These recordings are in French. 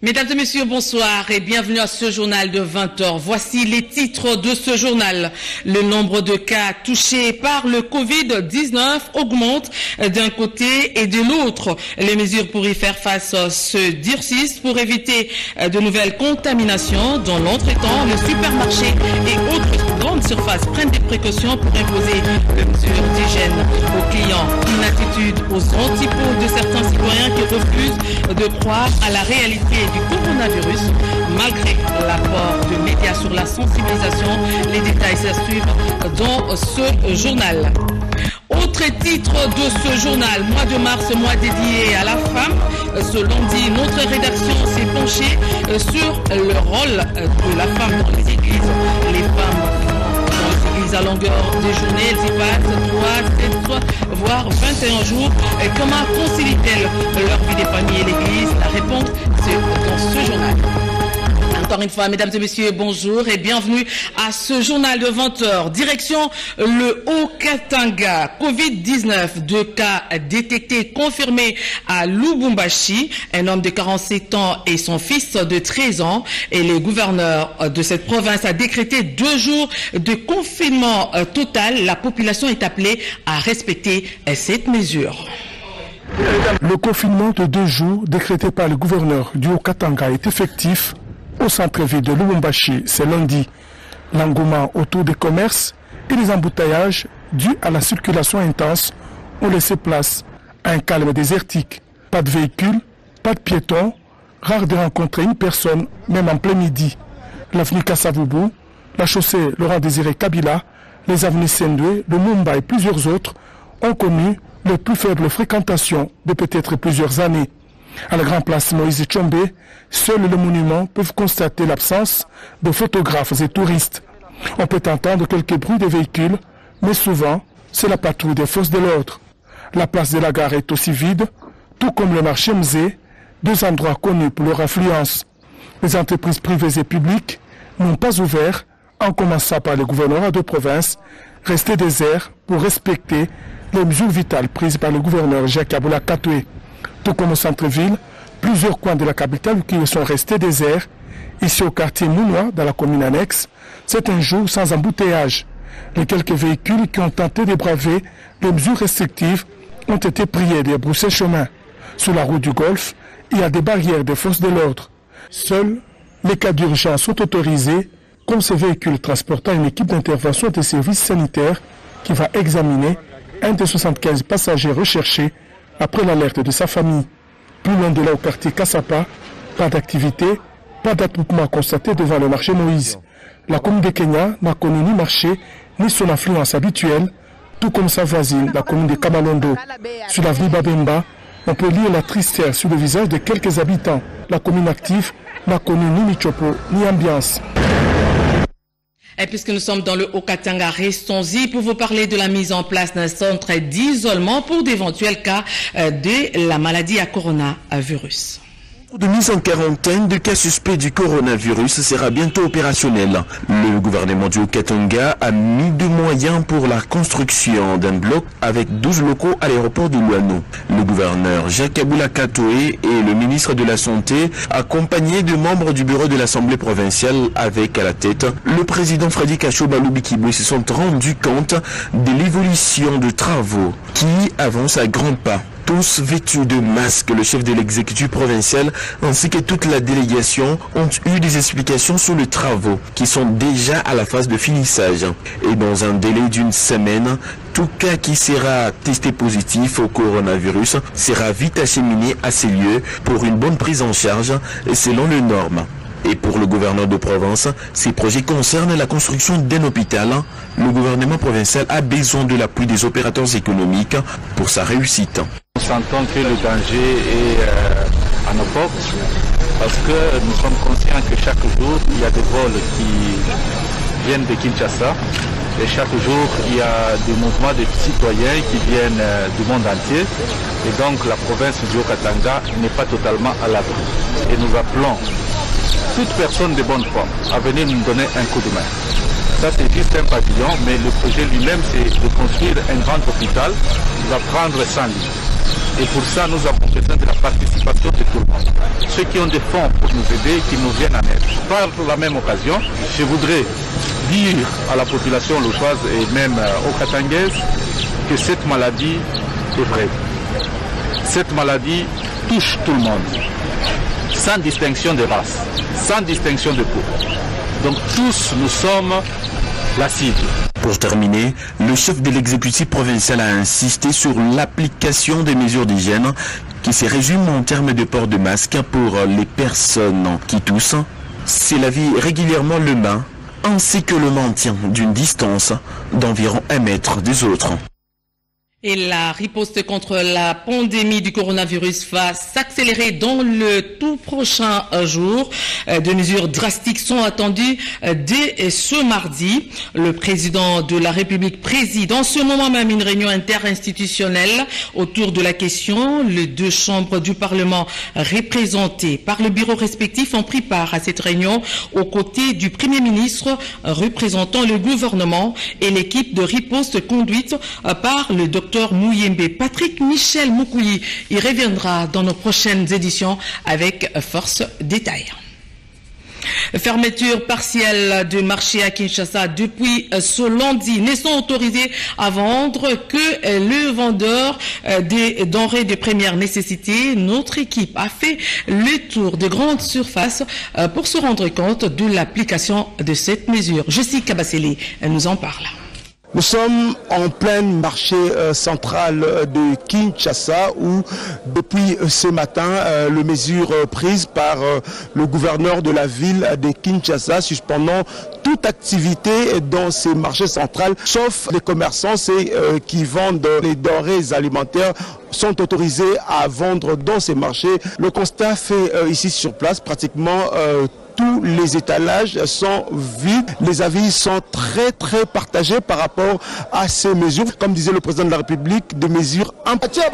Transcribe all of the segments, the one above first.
Mesdames et messieurs, bonsoir et bienvenue à ce journal de 20h. Voici les titres de ce journal. Le nombre de cas touchés par le Covid-19 augmente d'un côté et de l'autre. Les mesures pour y faire face se durcissent pour éviter de nouvelles contaminations. Dans l'entretemps, les supermarchés et autres grandes surfaces prennent des précautions pour imposer les mesures d'hygiène aux clients. Une attitude aux antipodes de certains citoyens qui refusent de croire à la réalité du coronavirus, malgré l'apport de médias sur la sensibilisation. Les détails s'assurent dans ce journal. Autre titre de ce journal, mois de mars, mois dédié à la femme. Ce lundi, notre rédaction s'est penchée sur le rôle de la femme dans les églises. Les femmes dans les églises à longueur des journées, elles y passent 3, 7, voire 21 jours. Comment concilient-elles leur vie des familles et l'église? La réponse, c'est dans ce journal. Encore une fois, mesdames et messieurs, bonjour et bienvenue à ce journal de 20h. Direction le Haut-Katanga. Covid-19, 2 cas détectés, confirmés à Lubumbashi. Un homme de 47 ans et son fils de 13 ans. Et le gouverneur de cette province a décrété 2 jours de confinement total. La population est appelée à respecter cette mesure. Le confinement de 2 jours décrété par le gouverneur du Haut-Katanga est effectif au centre-ville de Lubumbashi, c'est lundi. L'engouement autour des commerces et les embouteillages dus à la circulation intense ont laissé place à un calme désertique. Pas de véhicules, pas de piétons, rare de rencontrer une personne, même en plein midi. L'avenue Kassavubu, la chaussée Laurent-Désiré Kabila, les avenues Sendwe, le Mumba et plusieurs autres ont connu les plus faibles fréquentations de peut-être plusieurs années. À la grande place Moïse Tchombe, seuls les monuments peuvent constater l'absence de photographes et touristes. On peut entendre quelques bruits de véhicules, mais souvent, c'est la patrouille des forces de l'ordre. La place de la gare est aussi vide, tout comme le marché Mzé, 2 endroits connus pour leur influence. Les entreprises privées et publiques n'ont pas ouvert, en commençant par le gouvernorat de province, restés déserts pour respecter les mesures vitales prises par le gouverneur Jacques Aboula Katoué. Tout comme au centre-ville, plusieurs coins de la capitale qui sont restés déserts. Ici au quartier Mounois, dans la commune annexe, c'est un jour sans embouteillage. Les quelques véhicules qui ont tenté de braver les mesures restrictives ont été priés de brousser chemin. Sur la route du Golfe, il y a des barrières des forces de l'ordre. Seuls les cas d'urgence sont autorisés, comme ces véhicules transportant une équipe d'intervention des services sanitaires qui va examiner un des 75 passagers recherchés après l'alerte de sa famille. Plus loin de là au quartier Kassapa, pas d'activité, pas d'attroupement constaté devant le marché Moïse. La commune de Kenya n'a connu ni marché, ni son affluence habituelle, tout comme sa voisine, la commune de Kamalondo. Sur l'avenue Babemba, on peut lire la tristesse sur le visage de quelques habitants. La commune active n'a connu ni Michopo, ni ambiance. Et puisque nous sommes dans le Haut-Katanga, restons-y pour vous parler de la mise en place d'un centre d'isolement pour d'éventuels cas de la maladie à coronavirus. De mise en quarantaine de cas suspects du coronavirus sera bientôt opérationnel. Le gouvernement du Haut-Katanga a mis de moyens pour la construction d'un bloc avec 12 locaux à l'aéroport de Luano. Le gouverneur Jacques Aboula Katoué et le ministre de la Santé, accompagnés de membres du bureau de l'Assemblée provinciale avec à la tête le président Frédéric Achobalou-Bikiboué, se sont rendus compte de l'évolution de travaux qui avancent à grands pas. Tous vêtus de masques, le chef de l'exécutif provincial ainsi que toute la délégation ont eu des explications sur les travaux qui sont déjà à la phase de finissage. Et dans un délai d'une semaine, tout cas qui sera testé positif au coronavirus sera vite acheminé à ces lieux pour une bonne prise en charge selon les normes. Et pour le gouverneur de province, ces projets concernent la construction d'un hôpital. Le gouvernement provincial a besoin de l'appui des opérateurs économiques pour sa réussite. Nous sentons que le danger est à nos portes parce que nous sommes conscients que chaque jour, il y a des vols qui viennent de Kinshasa et chaque jour, il y a des mouvements de citoyens qui viennent du monde entier et donc la province du Haut-Katanga n'est pas totalement à l'abri. Et nous appelons toute personne de bonne foi à venir nous donner un coup de main. Ça c'est juste un pavillon, mais le projet lui-même c'est de construire un grand hôpital qui va prendre 100 lits. Et pour ça, nous avons besoin de la participation de tout le monde. Ceux qui ont des fonds pour nous aider, qui nous viennent en aide. Par la même occasion, je voudrais dire à la population lochoise et même aux Katangaises que cette maladie est vraie. Cette maladie touche tout le monde, sans distinction de race, sans distinction de peau. Donc tous nous sommes la cible. Pour terminer, le chef de l'exécutif provincial a insisté sur l'application des mesures d'hygiène qui se résument en termes de port de masque pour les personnes qui toussent, c'est laver régulièrement le main ainsi que le maintien d'une distance d'environ 1 mètre des autres. Et la riposte contre la pandémie du coronavirus va s'accélérer dans le tout prochain jour. Des mesures drastiques sont attendues dès ce mardi. Le président de la République préside en ce moment même une réunion interinstitutionnelle autour de la question. Les 2 chambres du Parlement représentées par le bureau respectif ont pris part à cette réunion aux côtés du Premier ministre représentant le gouvernement et l'équipe de riposte conduite par le docteur Mouyembe. Patrick Michel Moukouyi y reviendra dans nos prochaines éditions avec force détail. Fermeture partielle du marché à Kinshasa depuis ce lundi. Ne sont autorisés à vendre que le vendeur des denrées de première nécessité. Notre équipe a fait le tour de grandes surfaces pour se rendre compte de l'application de cette mesure. Jessica Basseli nous en parle. Nous sommes en plein marché central de Kinshasa où depuis ce matin, les mesures prises par le gouverneur de la ville de Kinshasa suspendant toute activité dans ces marchés centrales, sauf les commerçants qui vendent les denrées alimentaires sont autorisés à vendre dans ces marchés. Le constat fait ici sur place, pratiquement tous les étalages sont vides. Les avis sont très partagés par rapport à ces mesures. Comme disait le président de la République, des mesures importantes.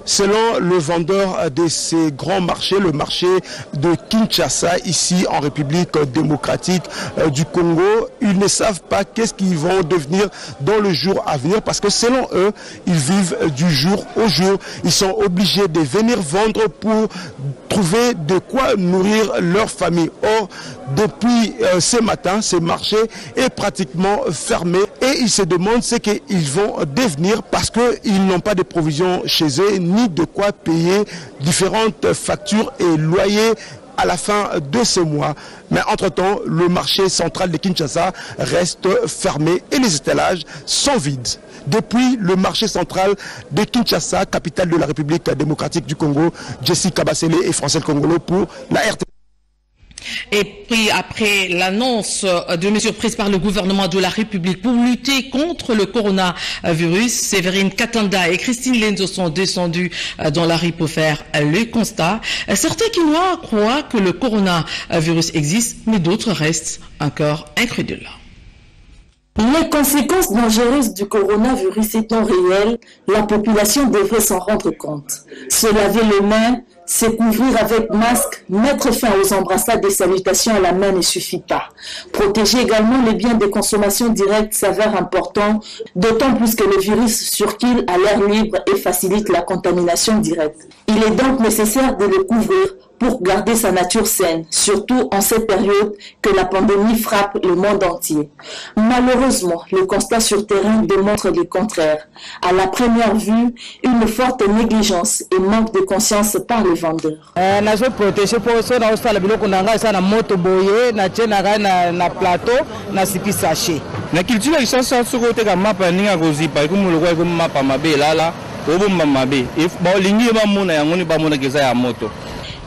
Selon le vendeur de ces grands marchés, le marché de Kinshasa, ici en République démocratique du Congo, ils ne savent pas qu'est-ce qu'ils vont devenir dans le jour à venir parce que selon eux, ils vivent du jour au jour. Ils sont obligés de venir vendre pour trouver de quoi nourrir leur famille. Or, depuis ce matin, ce marché est pratiquement fermé et ils se demandent ce qu'ils vont devenir parce qu'ils n'ont pas de provisions chez eux ni de quoi payer différentes factures et loyers à la fin de ce mois. Mais entre-temps, le marché central de Kinshasa reste fermé et les étalages sont vides. Depuis le marché central de Kinshasa, capitale de la République démocratique du Congo, Jessica Basseli et Francel Congolo pour la RT. Et puis après l'annonce de mesures prises par le gouvernement de la République pour lutter contre le coronavirus, Séverine Katanda et Christine Lenzo sont descendues dans la rue pour faire le constat. Certains Kinois croient que le coronavirus existe, mais d'autres restent encore incrédules. Les conséquences dangereuses du coronavirus étant réelles, la population devrait s'en rendre compte. Se laver les mains, se couvrir avec masque, mettre fin aux embrassades et salutations à la main ne suffit pas. Protéger également les biens de consommation directe s'avère important, d'autant plus que le virus circule à l'air libre et facilite la contamination directe. Il est donc nécessaire de le couvrir pour garder sa nature saine, surtout en cette période que la pandémie frappe le monde entier. Malheureusement, le constat sur terrain démontre le contraire. À la première vue, une forte négligence et manque de conscience par les vendeurs.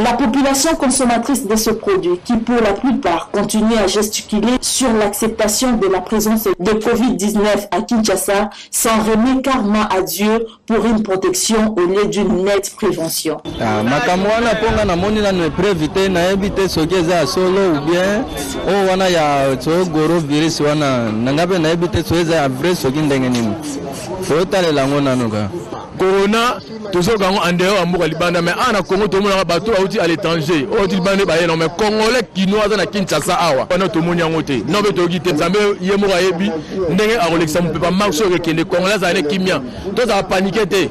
La population consommatrice de ce produit, qui pour la plupart continue à gesticuler sur l'acceptation de la présence de Covid-19 à Kinshasa, s'en remet carrément à Dieu pour une protection au lieu d'une nette prévention. Makamwana ponga na moni na ne préviter na éviter sogeza solo ou bien o wana ya goro virus wana nangabe na éviter soeza vrai sogindenge nimu. Faut tale lango nanuka. Corona toujours gango andeo amuka libanda mais ana Congo tout le monde bato auti à l'étranger auti libanda ba non mais congolais kinois na Kinshasa awa wana to moni yango te no beto gite zambe yemuka yebi ndenge a Rolex on peut pas marcher que les congolais ça est kimia to ça paniquer te.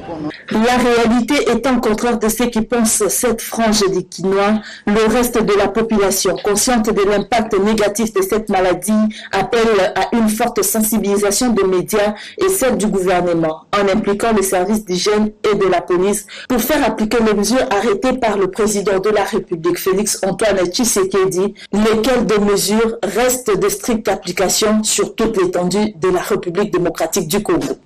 La réalité étant contraire de ce qui pensent cette frange des Quinois, le reste de la population, consciente de l'impact négatif de cette maladie, appelle à une forte sensibilisation des médias et celle du gouvernement, en impliquant les services d'hygiène et de la police pour faire appliquer les mesures arrêtées par le président de la République, Félix-Antoine Tshisekedi, lesquelles des mesures restent de stricte application sur toute l'étendue de la République démocratique du Congo.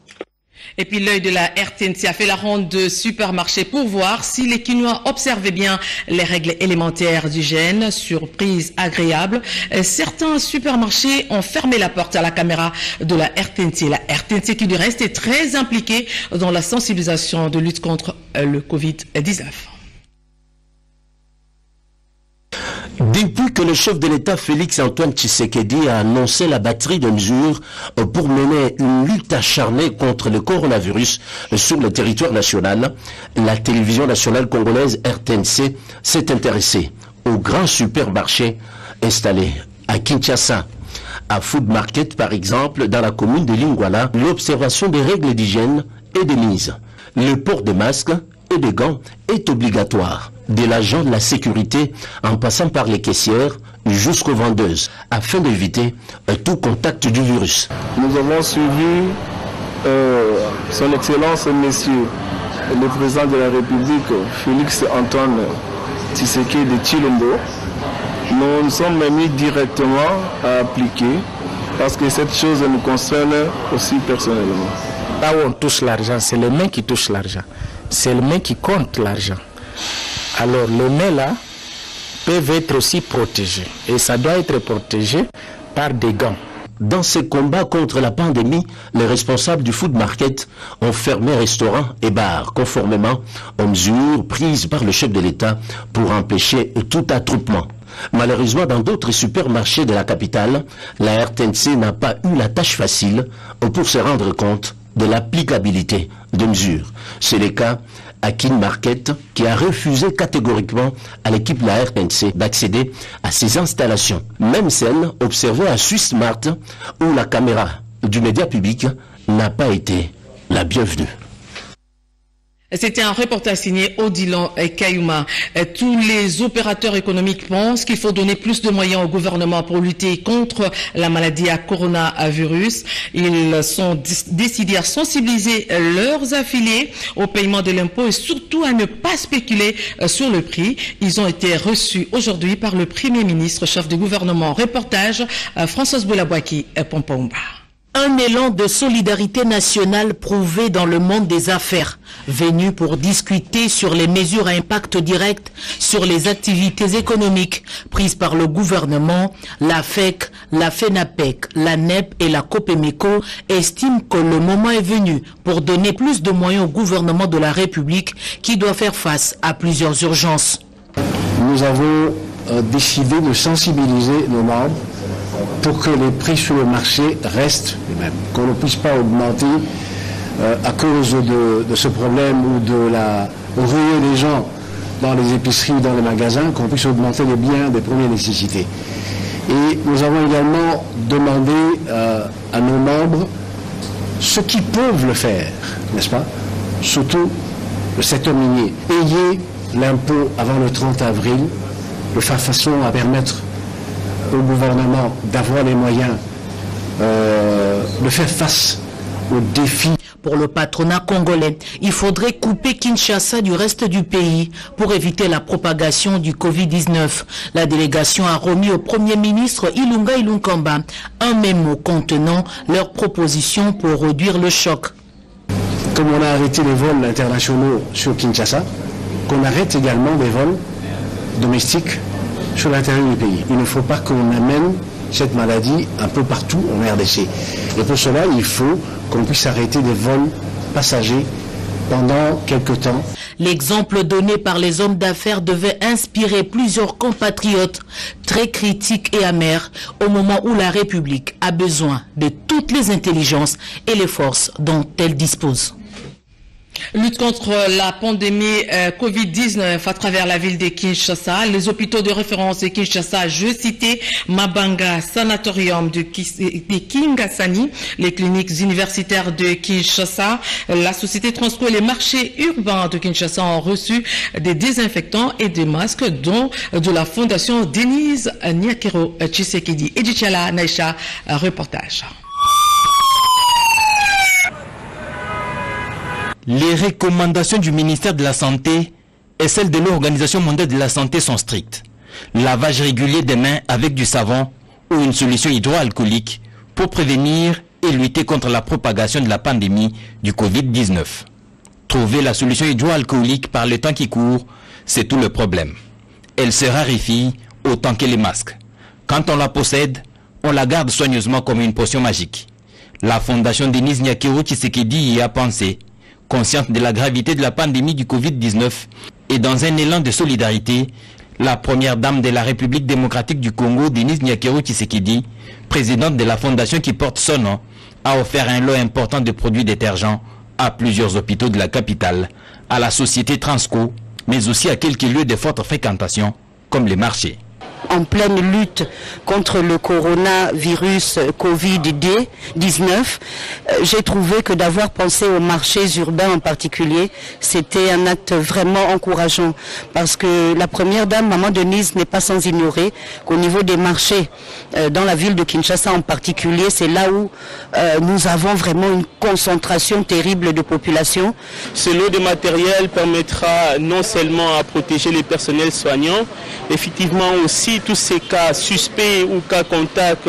Et puis l'œil de la RTNC a fait la ronde de supermarchés pour voir si les Quinois observaient bien les règles élémentaires d'hygiène. Surprise agréable, certains supermarchés ont fermé la porte à la caméra de la RTNC. La RTNC qui du reste est très impliquée dans la sensibilisation de lutte contre le Covid-19. Depuis que le chef de l'État Félix-Antoine Tshisekedi a annoncé la batterie de mesures pour mener une lutte acharnée contre le coronavirus sur le territoire national, la télévision nationale congolaise RTNC s'est intéressée aux grands supermarchés installés à Kinshasa. À Food Market, par exemple, dans la commune de Lingwala, l'observation des règles d'hygiène est de mise. Le port de masques et de gants est obligatoire, de l'agent de la sécurité en passant par les caissières jusqu'aux vendeuses, afin d'éviter tout contact du virus. Nous avons suivi son Excellence, Monsieur le Président de la République, Félix-Antoine Tshisekedi de Tshilombo. Nous nous sommes mis directement à appliquer parce que cette chose nous concerne aussi personnellement. Là où on touche l'argent, c'est les mains qui touchent l'argent. C'est les mains qui comptent l'argent. Alors les mains là peuvent être aussi protégées. Et ça doit être protégé par des gants. Dans ces combats contre la pandémie, les responsables du Food Market ont fermé restaurants et bars, conformément aux mesures prises par le chef de l'État pour empêcher tout attroupement. Malheureusement, dans d'autres supermarchés de la capitale, la RTNC n'a pas eu la tâche facile pour se rendre compte de l'applicabilité des mesures. C'est le cas à Kin Market, qui a refusé catégoriquement à l'équipe de la RTNC d'accéder à ces installations. Même celle observée à Swissmart, où la caméra du média public n'a pas été la bienvenue. C'était un reportage signé Odilon Kayuma. Tous les opérateurs économiques pensent qu'il faut donner plus de moyens au gouvernement pour lutter contre la maladie à coronavirus. Ils sont décidés à sensibiliser leurs affiliés au paiement de l'impôt et surtout à ne pas spéculer sur le prix. Ils ont été reçus aujourd'hui par le Premier ministre, chef de gouvernement. Reportage Françoise Boulabouaki, Pompomba. Un élan de solidarité nationale prouvé dans le monde des affaires, venu pour discuter sur les mesures à impact direct sur les activités économiques prises par le gouvernement. La FEC, la FENAPEC, la NEP et la COPEMECO estiment que le moment est venu pour donner plus de moyens au gouvernement de la République qui doit faire face à plusieurs urgences. Nous avons décidé de sensibiliser nos membres pour que les prix sur le marché restent les mêmes, qu'on ne puisse pas augmenter à cause de ce problème ou de la ruée des gens dans les épiceries ou dans les magasins, qu'on puisse augmenter les biens des premières nécessités. Et nous avons également demandé à nos membres ceux qui peuvent le faire, n'est-ce pas, surtout le secteur minier, payer l'impôt avant le 30 avril, de façon à permettre au gouvernement d'avoir les moyens de faire face aux défis. Pour le patronat congolais, il faudrait couper Kinshasa du reste du pays pour éviter la propagation du Covid-19. La délégation a remis au Premier ministre Ilunga Ilunkamba un mémo contenant leurs propositions pour réduire le choc. Comme on a arrêté les vols internationaux sur Kinshasa, qu'on arrête également des vols domestique sur l'intérieur du pays. Il ne faut pas qu'on amène cette maladie un peu partout en RDC. Et pour cela, il faut qu'on puisse arrêter des vols passagers pendant quelques temps. L'exemple donné par les hommes d'affaires devait inspirer plusieurs compatriotes très critiques et amers au moment où la République a besoin de toutes les intelligences et les forces dont elle dispose. Lutte contre la pandémie Covid-19 à travers la ville de Kinshasa. Les hôpitaux de référence de Kinshasa, je citais Mabanga Sanatorium de Kingasani, les cliniques universitaires de Kinshasa, la société Transco et les marchés urbains de Kinshasa ont reçu des désinfectants et des masques, dont de la fondation Denise Nyakero Tshisekedi. Edichala Naïcha, reportage. Les recommandations du ministère de la Santé et celles de l'Organisation mondiale de la santé sont strictes. Lavage régulier des mains avec du savon ou une solution hydroalcoolique pour prévenir et lutter contre la propagation de la pandémie du Covid-19. Trouver la solution hydroalcoolique par le temps qui court, c'est tout le problème. Elle se raréfie autant que les masques. Quand on la possède, on la garde soigneusement comme une potion magique. La fondation Denise Nyakero Tshisekedi y a pensé. Consciente de la gravité de la pandémie du Covid-19 et dans un élan de solidarité, la première dame de la République démocratique du Congo, Denise Nyakero Tshisekedi, présidente de la fondation qui porte son nom, a offert un lot important de produits détergents à plusieurs hôpitaux de la capitale, à la société Transco, mais aussi à quelques lieux de forte fréquentation, comme les marchés. En pleine lutte contre le coronavirus Covid-19, j'ai trouvé que d'avoir pensé aux marchés urbains en particulier, c'était un acte vraiment encourageant. Parce que la première dame, Maman Denise, n'est pas sans ignorer qu'au niveau des marchés, dans la ville de Kinshasa en particulier, c'est là où nous avons vraiment une concentration terrible de population. Ce lot de matériel permettra non seulement à protéger les personnels soignants, effectivement aussi tous ces cas suspects ou cas contacts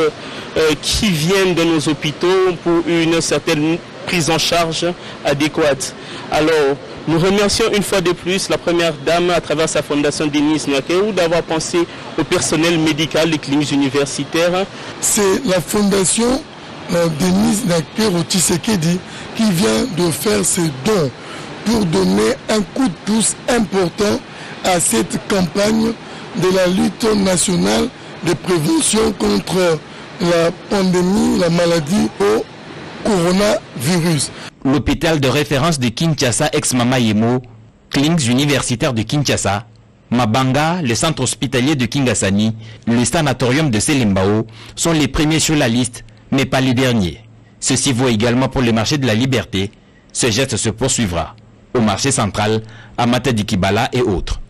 qui viennent de nos hôpitaux pour une certaine prise en charge adéquate. Alors, nous remercions une fois de plus la première dame à travers sa fondation Denise Nyakero d'avoir pensé au personnel médical des cliniques universitaires. C'est la fondation Denise Nyakero Tshisekedi qui vient de faire ses dons pour donner un coup de pouce important à cette campagne de la lutte nationale de prévention contre la pandémie, la maladie au coronavirus. L'hôpital de référence de Kinshasa ex-Mama Yemo, cliniques universitaires de Kinshasa, Mabanga, le centre hospitalier de Kingasani, le sanatorium de Selembao sont les premiers sur la liste, mais pas les derniers. Ceci vaut également pour le marché de la liberté. Ce geste se poursuivra au marché central, à Matadi-Kibala et autres.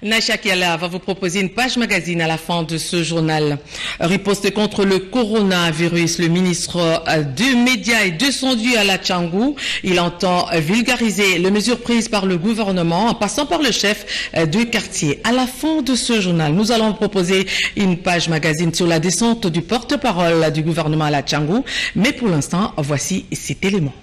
Naïcha Kiala va vous proposer une page magazine à la fin de ce journal. Riposte contre le coronavirus. Le ministre des Médias est descendu à la Tchangou. Il entend vulgariser les mesures prises par le gouvernement en passant par le chef de quartier. À la fin de ce journal, nous allons vous proposer une page magazine sur la descente du porte-parole du gouvernement à la Tchangou. Mais pour l'instant, voici cet élément.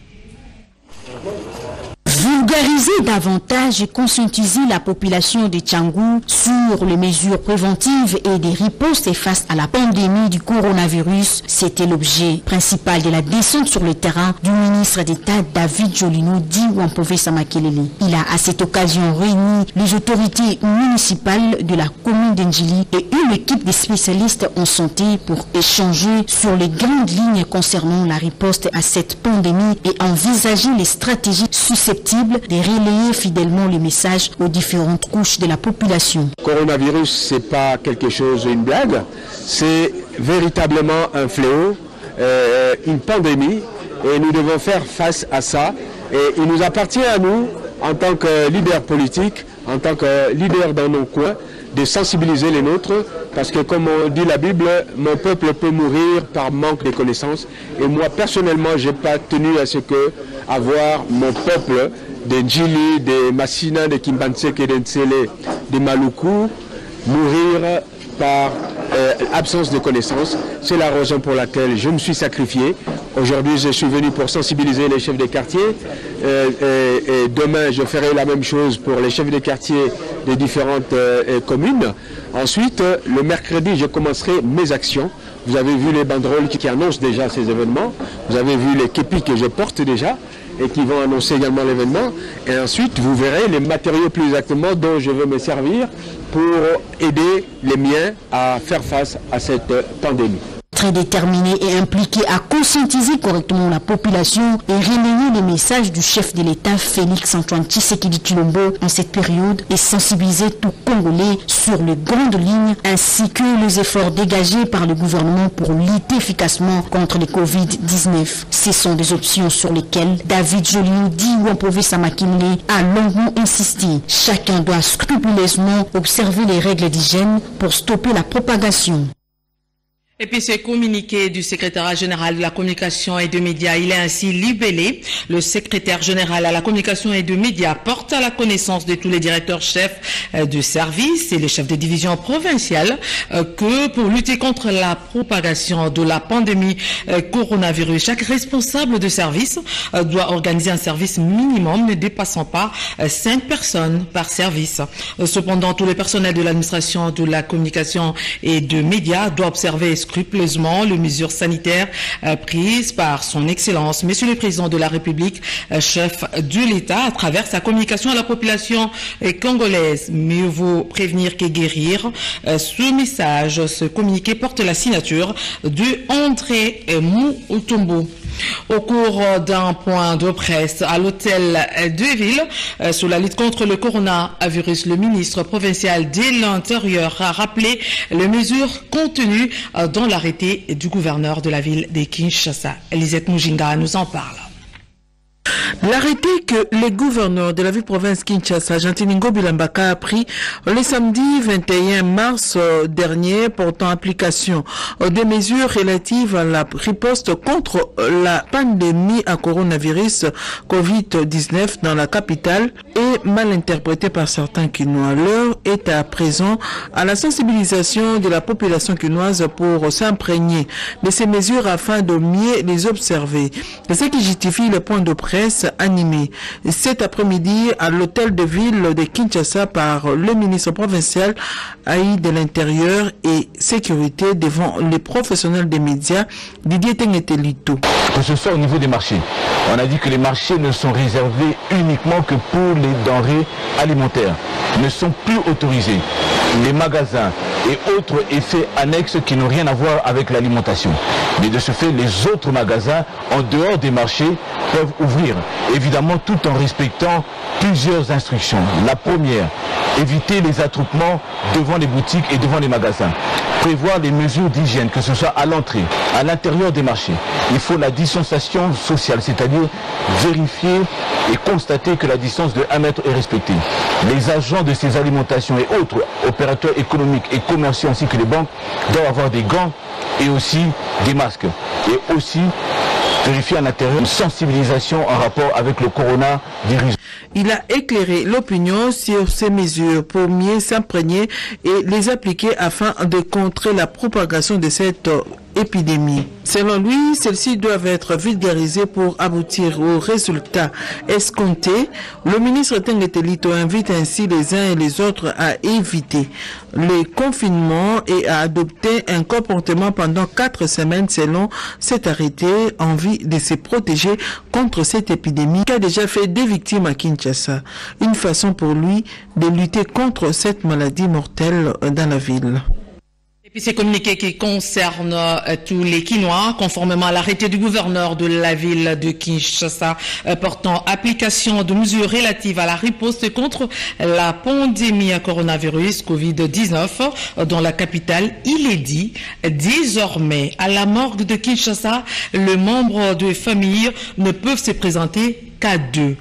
Vulgariser davantage et conscientiser la population de Tchangou sur les mesures préventives et des ripostes face à la pandémie du coronavirus, c'était l'objet principal de la descente sur le terrain du ministre d'État David Jolino dit Wampové Samakelele. Il a à cette occasion réuni les autorités municipales de la commune d'Endjili et une équipe de spécialistes en santé pour échanger sur les grandes lignes concernant la riposte à cette pandémie et envisager les stratégies susceptibles de relayer fidèlement les messages aux différentes couches de la population. Le coronavirus, ce n'est pas quelque chose, une blague, c'est véritablement un fléau, une pandémie, et nous devons faire face à ça. Et il nous appartient à nous, en tant que leaders politiques, en tant que leaders dans nos coins, de sensibiliser les nôtres, parce que comme on dit la Bible, mon peuple peut mourir par manque de connaissances. Et moi, personnellement, je n'ai pas tenu à ce que avoir mon peuple de Ndjili, de Massina, de Kimbanseke, de Ntsele, de Maluku, mourir par absence de connaissances. C'est la raison pour laquelle je me suis sacrifié. Aujourd'hui, je suis venu pour sensibiliser les chefs de quartier. Et demain, je ferai la même chose pour les chefs de quartier des différentes communes. Ensuite, le mercredi, je commencerai mes actions. Vous avez vu les banderoles qui annoncent déjà ces événements. Vous avez vu les képis que je porte déjà et qui vont annoncer également l'événement. Et ensuite, vous verrez les matériaux plus exactement dont je veux me servir pour aider les miens à faire face à cette pandémie. Très déterminé et impliqué à conscientiser correctement la population et relayer les messages du chef de l'État Félix-Antoine Tshisekedi Tshilombo en cette période et sensibiliser tout Congolais sur les grandes lignes ainsi que les efforts dégagés par le gouvernement pour lutter efficacement contre le Covid-19. Ce sont des options sur lesquelles David Jolio dit Wamprové Samakinde a longuement insisté. Chacun doit scrupuleusement observer les règles d'hygiène pour stopper la propagation. Et puis ce communiqué du secrétaire général de la communication et des médias, il est ainsi libellé. Le secrétaire général à la communication et des médias porte à la connaissance de tous les directeurs chefs de service et les chefs de division provinciale que pour lutter contre la propagation de la pandémie coronavirus, chaque responsable de service doit organiser un service minimum ne dépassant pas 5 personnes par service. Cependant, tous les personnels de l'administration de la communication et des médias doivent observer scrupuleusement les mesures sanitaires prises par son Excellence, Monsieur le Président de la République, chef de l'État, à travers sa communication à la population congolaise. Mieux vaut prévenir que guérir. Ce message, ce communiqué porte la signature de André Moutombo. Au cours d'un point de presse à l'hôtel de ville sur la lutte contre le coronavirus, le ministre provincial de l'Intérieur a rappelé les mesures contenues dans l'arrêté du gouverneur de la ville de Kinshasa. Elisette Mujinga nous en parle. L'arrêté que le gouverneur de la ville-province Kinshasa, Jantiningo Bilambaka, a pris le samedi 21 mars dernier portant application des mesures relatives à la riposte contre la pandémie à coronavirus Covid-19 dans la capitale est mal interprété par certains Kinois. L'heure est à présent à la sensibilisation de la population kinoise pour s'imprégner de ces mesures afin de mieux les observer. C'est ce qui justifie le point de presse animé cet après-midi à l'hôtel de ville de Kinshasa par le ministre provincial AI de l'Intérieur et Sécurité devant les professionnels des médias Didier Tengetelito. Que ce soit au niveau des marchés, on a dit que les marchés ne sont réservés uniquement que pour les denrées alimentaires, ne sont plus autorisés. Les magasins et autres effets annexes qui n'ont rien à voir avec l'alimentation. Mais de ce fait, les autres magasins, en dehors des marchés, peuvent ouvrir, évidemment tout en respectant plusieurs instructions. La première, éviter les attroupements devant les boutiques et devant les magasins. Prévoir les mesures d'hygiène, que ce soit à l'entrée, à l'intérieur des marchés. Il faut la distanciation sociale, c'est-à-dire vérifier et constater que la distance de 1 mètre est respectée. Les agents de ces alimentations et autres opérateurs économiques et commerciaux ainsi que les banques doivent avoir des gants et aussi des masques. Et aussi vérifier à l'intérieur une sensibilisation en rapport avec le coronavirus. Il a éclairé l'opinion sur ces mesures pour mieux s'imprégner et les appliquer afin de contrer la propagation de cette épidémie. Selon lui, celles-ci doivent être vulgarisées pour aboutir aux résultats escomptés. Le ministre Tengetelito invite ainsi les uns et les autres à éviter le confinement et à adopter un comportement pendant 4 semaines selon cet arrêté en vue de se protéger contre cette épidémie qui a déjà fait des victimes à Kinshasa. Une façon pour lui de lutter contre cette maladie mortelle dans la ville. Et puis ces communiqués qui concernent tous les Kinois, conformément à l'arrêté du gouverneur de la ville de Kinshasa portant application de mesures relatives à la riposte contre la pandémie à coronavirus Covid-19 dans la capitale, il est dit désormais à la morgue de Kinshasa, les membres de famille ne peuvent se présenter qu'à 2.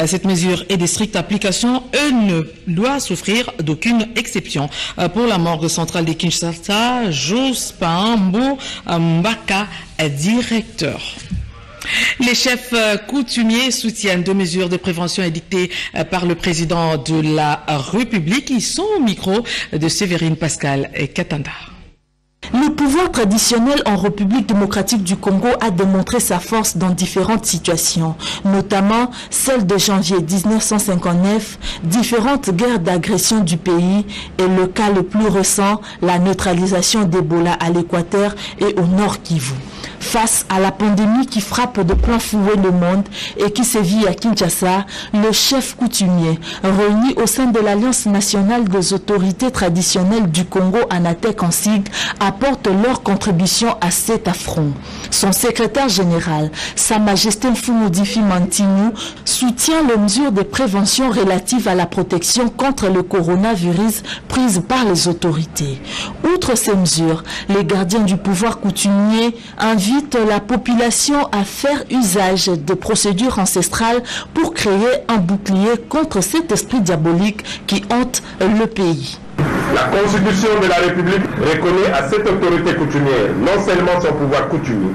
Cette mesure est de stricte application et ne doit souffrir d'aucune exception. Pour la morgue centrale de Kinshasa, Jospin Mbaka, directeur. Les chefs coutumiers soutiennent 2 mesures de prévention édictées par le président de la République. Ils sont au micro de Séverine Pascal et Katanda. Le pouvoir traditionnel en République démocratique du Congo a démontré sa force dans différentes situations, notamment celle de janvier 1959, différentes guerres d'agression du pays et le cas le plus récent, la neutralisation d'Ebola à l'Équateur et au Nord Kivu. Face à la pandémie qui frappe de plein fouet le monde et qui sévit à Kinshasa, le chef coutumier, réuni au sein de l'Alliance nationale des autorités traditionnelles du Congo, Anatek en sigle, apporte leur contribution à cet affront. Son secrétaire général, Sa Majesté Mfumodifi Mantinu, soutient les mesures de prévention relatives à la protection contre le coronavirus prises par les autorités. Outre ces mesures, les gardiens du pouvoir coutumier invitent la population à faire usage de procédures ancestrales pour créer un bouclier contre cet esprit diabolique qui hante le pays. La Constitution de la République reconnaît à cette autorité coutumière non seulement son pouvoir coutumier,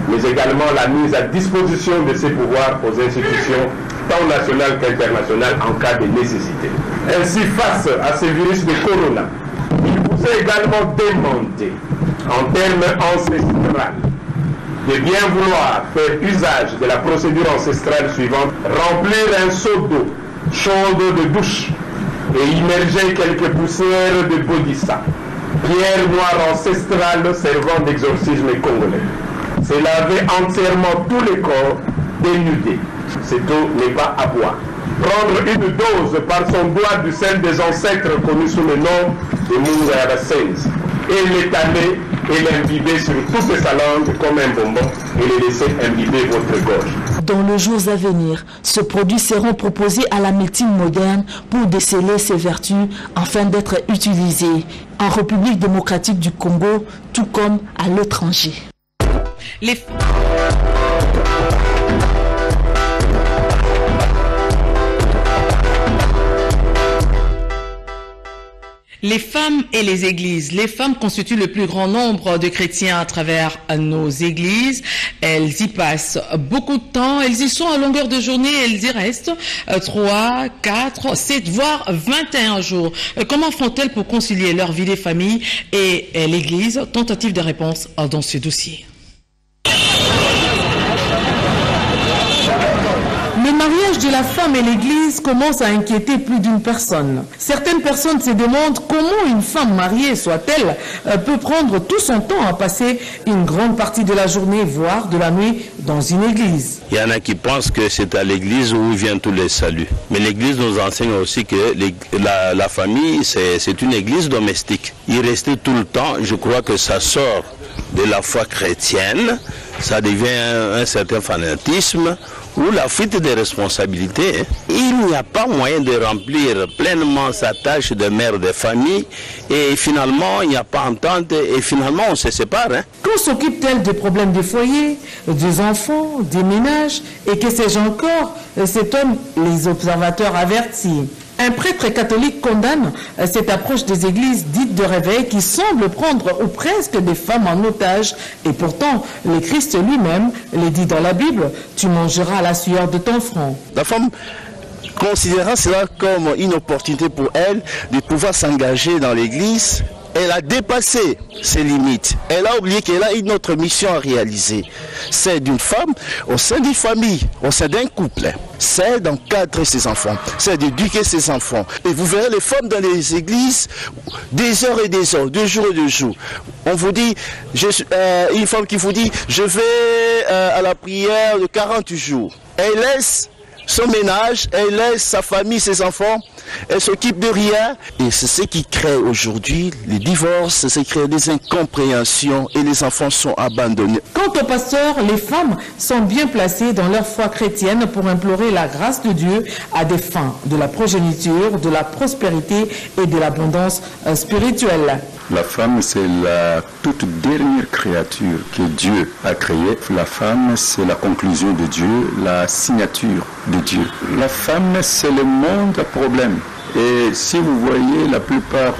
mais également la mise à disposition de ses pouvoirs aux institutions tant nationales qu'internationales en cas de nécessité. Ainsi, face à ce virus de corona, il vous est également demandé, en termes ancestrales, de bien vouloir faire usage de la procédure ancestrale suivante: remplir un seau d'eau chaude de douche et immerger quelques poussières de bodhissa, pierre noire ancestrale servant d'exorcisme congolais. C'est laver entièrement tous les corps dénudés. Cette eau n'est pas à boire. Prendre une dose par son doigt du sel des ancêtres connu sous le nom de Munga Yabasens et l'étaler et l'imbiber sur toute sa langue comme un bonbon et le laisser imbiber votre gorge. Dans les jours à venir, ce produit seront proposés à la médecine moderne pour déceler ses vertus afin d'être utilisés en République démocratique du Congo, tout comme à l'étranger. Les femmes et les églises. Les femmes constituent le plus grand nombre de chrétiens à travers nos églises. Elles y passent beaucoup de temps. Elles y sont à longueur de journée. Elles y restent 3, 4, 7, voire 21 jours. Comment font-elles pour concilier leur vie de famille et l'église? Tentative de réponse dans ce dossier. Le mariage de la femme et l'église commence à inquiéter plus d'une personne. Certaines personnes se demandent comment une femme mariée soit-elle peut prendre tout son temps à passer une grande partie de la journée, voire de la nuit, dans une église. Il y en a qui pensent que c'est à l'église où vient tous les saluts. Mais l'église nous enseigne aussi que la famille, c'est une église domestique. Y rester tout le temps, je crois que ça sort de la foi chrétienne, ça devient un certain fanatisme, ou la fuite des responsabilités. Il n'y a pas moyen de remplir pleinement sa tâche de mère de famille et finalement il n'y a pas entente et finalement on se sépare. Qu'on s'occupe-t-elle des problèmes des foyers, des enfants, des ménages et que sais-je encore? Cet homme, les observateurs avertis. Un prêtre catholique condamne cette approche des églises dites de réveil qui semble prendre ou presque des femmes en otage. Et pourtant, le Christ lui-même les dit dans la Bible, tu mangeras la sueur de ton front. La femme considérant cela comme une opportunité pour elle de pouvoir s'engager dans l'église, elle a dépassé ses limites. Elle a oublié qu'elle a une autre mission à réaliser. C'est d'une femme au sein d'une famille, au sein d'un couple. C'est d'encadrer ses enfants, c'est d'éduquer ses enfants. Et vous verrez les femmes dans les églises, des heures et des heures, 2 jours et 2 jours. On vous dit, une femme qui vous dit, je vais à la prière de 40 jours. Elle laisse son ménage, elle laisse sa famille, ses enfants, elle s'occupe de rien. Et c'est ce qui crée aujourd'hui les divorces, c'est ce qui crée des incompréhensions et les enfants sont abandonnés. Quant aux pasteurs, les femmes sont bien placées dans leur foi chrétienne pour implorer la grâce de Dieu à des fins de la progéniture, de la prospérité et de l'abondance spirituelle. La femme, c'est la toute dernière créature que Dieu a créée. La femme, c'est la conclusion de Dieu, la signature de Dieu. La femme, c'est le monde à problème. Et si vous voyez la plupart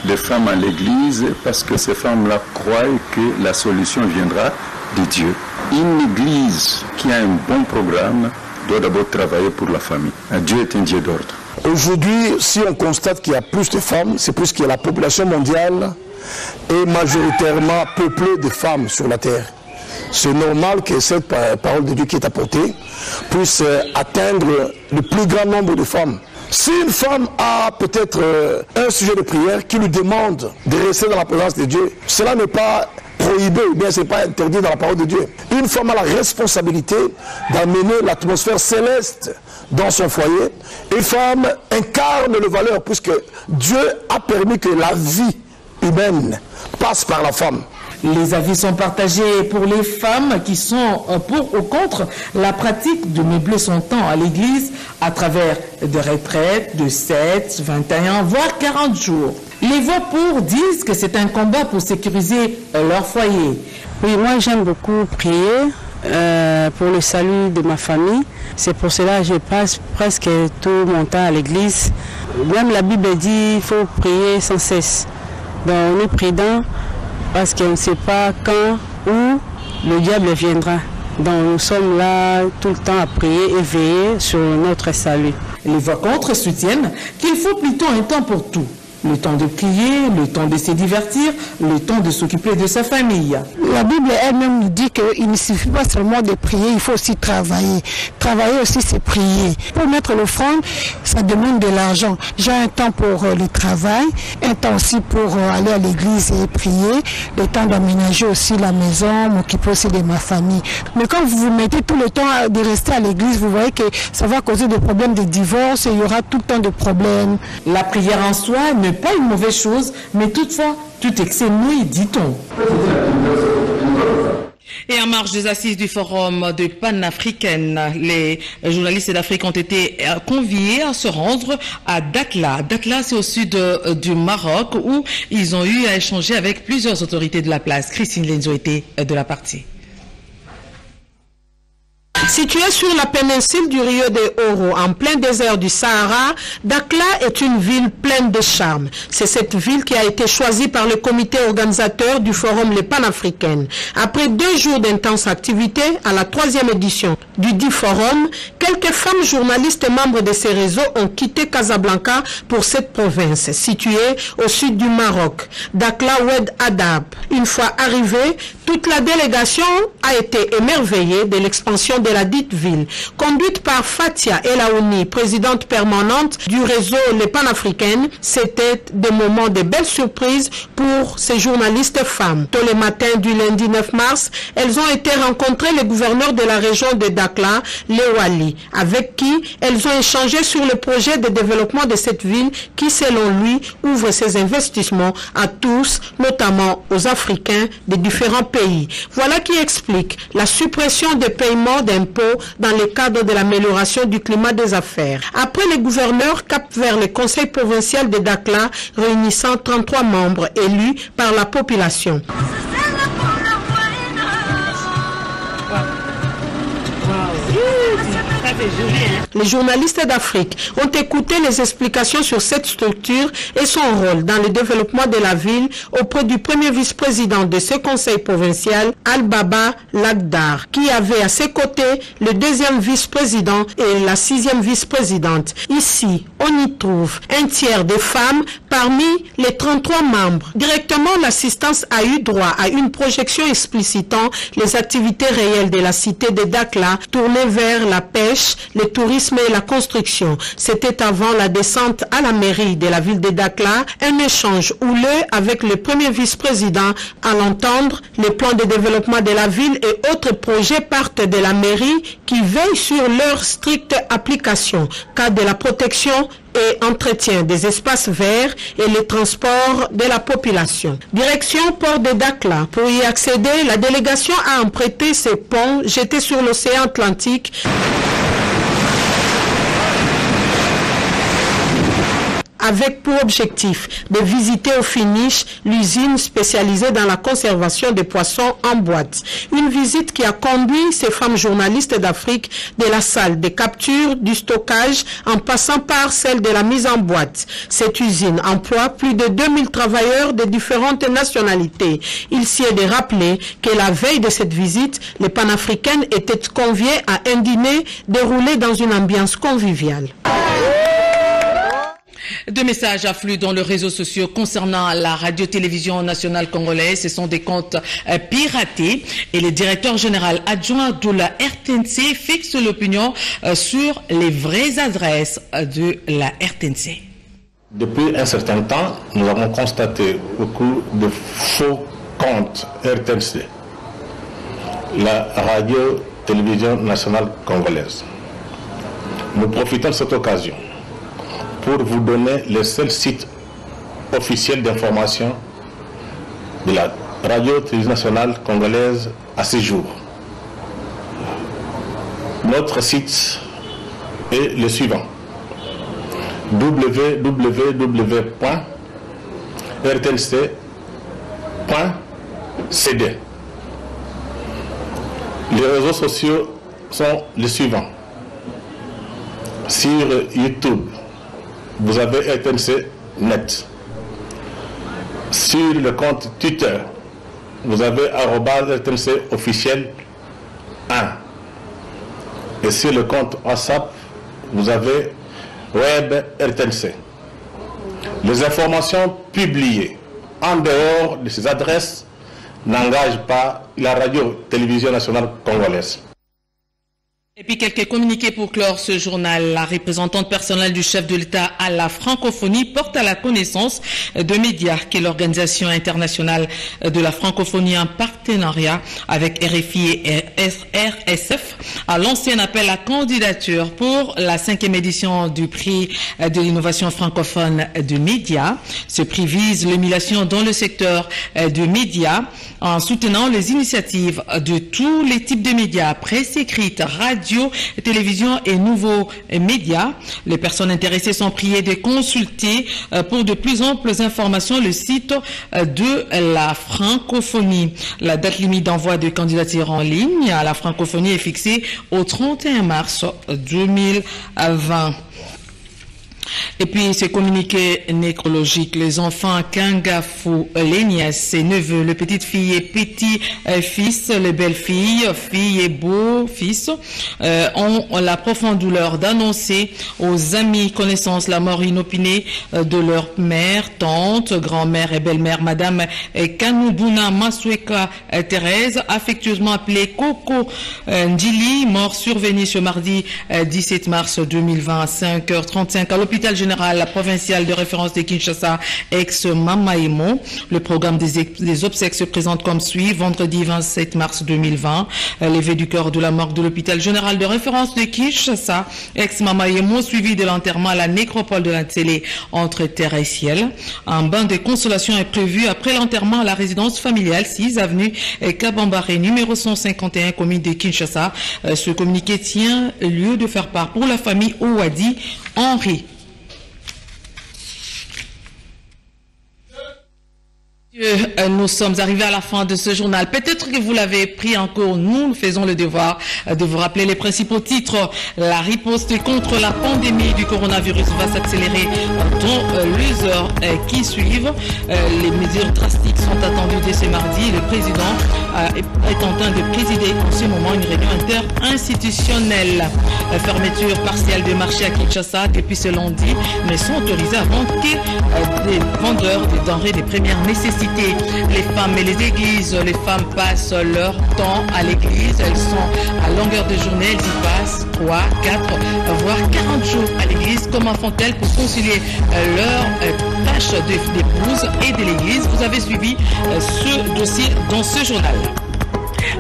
des femmes à l'église, parce que ces femmes-là croient que la solution viendra de Dieu. Une église qui a un bon programme doit d'abord travailler pour la famille. Dieu est un Dieu d'ordre. Aujourd'hui, si on constate qu'il y a plus de femmes, c'est plus que la population mondiale est majoritairement peuplée de femmes sur la terre. C'est normal que cette parole de Dieu qui est apportée puisse atteindre le plus grand nombre de femmes. Si une femme a peut-être un sujet de prière qui lui demande de rester dans la présence de Dieu, cela n'est pas prohibé ou bien ce n'est pas interdit dans la parole de Dieu. Une femme a la responsabilité d'amener l'atmosphère céleste dans son foyer. Une femme incarne les valeurs puisque Dieu a permis que la vie humaine passe par la femme. Les avis sont partagés pour les femmes qui sont pour ou contre la pratique de meubler son temps à l'église à travers des retraites de 7, 21, voire 40 jours. Les voix pour disent que c'est un combat pour sécuriser leur foyer. Oui, moi j'aime beaucoup prier pour le salut de ma famille. C'est pour cela que je passe presque tout mon temps à l'église. Même la Bible dit qu'il faut prier sans cesse. Donc on est prudent parce qu'on ne sait pas quand ou le diable viendra. Donc nous sommes là tout le temps à prier et veiller sur notre salut. Les voix contre soutiennent qu'il faut plutôt un temps pour tout. Le temps de prier, le temps de se divertir, le temps de s'occuper de sa famille. La Bible elle-même nous dit qu'il ne suffit pas seulement de prier, il faut aussi travailler. Travailler aussi, c'est prier. Pour mettre l'offrande, ça demande de l'argent. J'ai un temps pour le travail, un temps aussi pour aller à l'église et prier, le temps d'aménager aussi la maison, m'occuper aussi de ma famille. Mais quand vous vous mettez tout le temps de rester à l'église, vous voyez que ça va causer des problèmes de divorce et il y aura tout le temps de problèmes. La prière en soi n'est pas une mauvaise chose, mais toutefois, tout excès nuit, dit-on. Et en marge des assises du forum de panafricaine, les journalistes d'Afrique ont été conviés à se rendre à Dakhla. Dakhla, c'est au sud du Maroc, où ils ont eu à échanger avec plusieurs autorités de la place. Christine Lenzo était de la partie. Située sur la péninsule du Rio de Oro, en plein désert du Sahara, Dakhla est une ville pleine de charme. C'est cette ville qui a été choisie par le comité organisateur du forum Les Panafricaines. Après 2 jours d'intenses activités, à la 3e édition du dit forum, quelques femmes journalistes membres de ces réseaux ont quitté Casablanca pour cette province, située au sud du Maroc, Dakhla Oued Adab. Une fois arrivée, toute la délégation a été émerveillée de l'expansion de la dite ville, conduite par Fatia Elaouni, présidente permanente du réseau Les Panafricaines. C'était des moments de belles surprises pour ces journalistes femmes. Tôt le matin du lundi 9 mars, elles ont été rencontrer le gouverneur de la région de Dakhla, Lewali, avec qui elles ont échangé sur le projet de développement de cette ville qui, selon lui, ouvre ses investissements à tous, notamment aux Africains de différents pays. Voilà qui explique la suppression des paiements d'impôts dans le cadre de l'amélioration du climat des affaires. Après, le gouverneur cap vers le conseil provincial de Dakhla, réunissant 33 membres élus par la population. Les journalistes d'Afrique ont écouté les explications sur cette structure et son rôle dans le développement de la ville auprès du premier vice-président de ce conseil provincial, Al-Baba Lagdar, qui avait à ses côtés le 2e vice-président et la 6e vice-présidente. Ici, on y trouve un tiers des femmes parmi les 33 membres. Directement, l'assistance a eu droit à une projection explicitant les activités réelles de la cité de Dakhla tournées vers la pêche, le tourisme et la construction. C'était avant la descente à la mairie de la ville de Dakhla, un échange houleux avec le premier vice-président. À l'entendre, les plans de développement de la ville et autres projets partent de la mairie qui veille sur leur stricte application, cas de la protection et entretien des espaces verts et le transport de la population. Direction port de Dakhla. Pour y accéder, la délégation a emprunté ces ponts jetés sur l'océan Atlantique. Avec pour objectif de visiter au finish l'usine spécialisée dans la conservation des poissons en boîte. Une visite qui a conduit ces femmes journalistes d'Afrique de la salle de capture, du stockage, en passant par celle de la mise en boîte. Cette usine emploie plus de 2000 travailleurs de différentes nationalités. Il s'y est de rappeler que la veille de cette visite, les panafricaines étaient conviées à un dîner déroulé dans une ambiance conviviale. Deux messages affluent dans les réseaux sociaux concernant la radio-télévision nationale congolaise. Ce sont des comptes piratés et le directeur général adjoint de la RTNC fixe l'opinion sur les vraies adresses de la RTNC. Depuis un certain temps, nous avons constaté beaucoup de faux comptes RTNC, la radio-télévision nationale congolaise. Nous profitons de cette occasion pour vous donner le seul site officiel d'information de la radio-télévision nationale congolaise à ce jour. Notre site est le suivant: www.rtnc.cd. Les réseaux sociaux sont les suivants. Sur YouTube, vous avez RTNC Net. Sur le compte Twitter, vous avez @RTNC officiel 1. Et sur le compte WhatsApp, vous avez Web RTNC. Les informations publiées en dehors de ces adresses n'engagent pas la radio-télévision nationale congolaise. Et puis quelques communiqués pour clore ce journal. La représentante personnelle du chef de l'État à la francophonie porte à la connaissance de médias que l'Organisation internationale de la francophonie en partenariat avec RFI et RSF a lancé un appel à candidature pour la 5e édition du prix de l'innovation francophone de médias. Ce prix vise l'émulation dans le secteur de médias en soutenant les initiatives de tous les types de médias, presse écrite, radio, télévision et nouveaux médias. Les personnes intéressées sont priées de consulter pour de plus amples informations le site de la francophonie. La date limite d'envoi de candidatures en ligne à la francophonie est fixée au 31 mars 2020. Et puis, ce communiqué nécrologique, les enfants Kangafou, les nièces et neveux, les petites filles et petits fils, les belles filles, filles et beaux fils, ont la profonde douleur d'annoncer aux amis, connaissances, la mort inopinée de leur mère, tante, grand-mère et belle-mère, Madame Kanoubouna Masweka Thérèse, affectueusement appelée Coco Ndili, mort survenue ce mardi 17 mars 2020 à 5h35 à l'hôpital général provincial de référence de Kinshasa, ex-Mamaimo. Le programme des obsèques se présente comme suit. Vendredi 27 mars 2020, levé du corps de la morgue de l'hôpital général de référence de Kinshasa, ex-Mamaimo, suivi de l'enterrement à la nécropole de la Télé entre terre et ciel. Un bain de consolation est prévu après l'enterrement à la résidence familiale 6 avenue Kabambare, numéro 151, commune de Kinshasa. Ce communiqué tient lieu de faire part pour la famille Ouadi Henri. Nous sommes arrivés à la fin de ce journal. Peut-être que vous l'avez pris en cours. Nous faisons le devoir de vous rappeler les principaux titres. La riposte contre la pandémie du coronavirus va s'accélérer dans les heures qui suivent. Les mesures drastiques sont attendues dès ce mardi. Le président est en train de présider en ce moment une réunion interinstitutionnelle. Fermeture partielle des marchés à Kinshasa depuis ce lundi, mais sont autorisés à vendre des vendeurs des denrées de première nécessité. Les femmes et les églises, les femmes passent leur temps à l'église, elles sont à longueur de journée, elles y passent 3, 4, voire 40 jours à l'église. Comment font-elles pour concilier leurs tâches d'épouse et de l'église? Vous avez suivi ce dossier dans ce journal.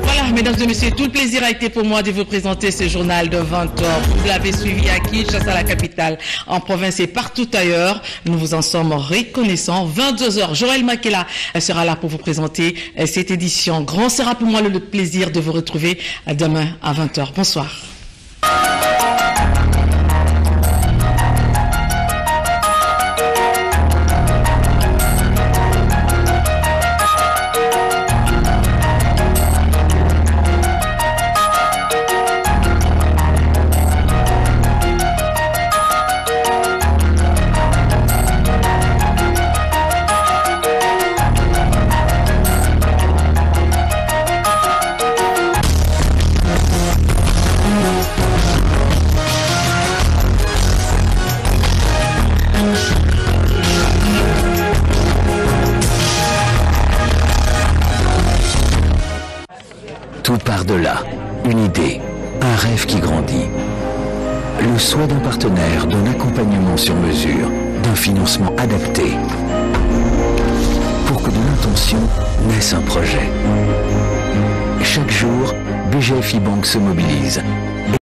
Voilà, mesdames et messieurs, tout le plaisir a été pour moi de vous présenter ce journal de 20h. Vous l'avez suivi à Kinshasa, la capitale, en province et partout ailleurs. Nous vous en sommes reconnaissants. 22h, Joël Makela sera là pour vous présenter cette édition. Grand sera pour moi le plaisir de vous retrouver demain à 20h. Bonsoir. de là, une idée, un rêve qui grandit. Le souhait d'un partenaire, d'un accompagnement sur mesure, d'un financement adapté. Pour que de l'intention naisse un projet. Chaque jour, BGFI Banque se mobilise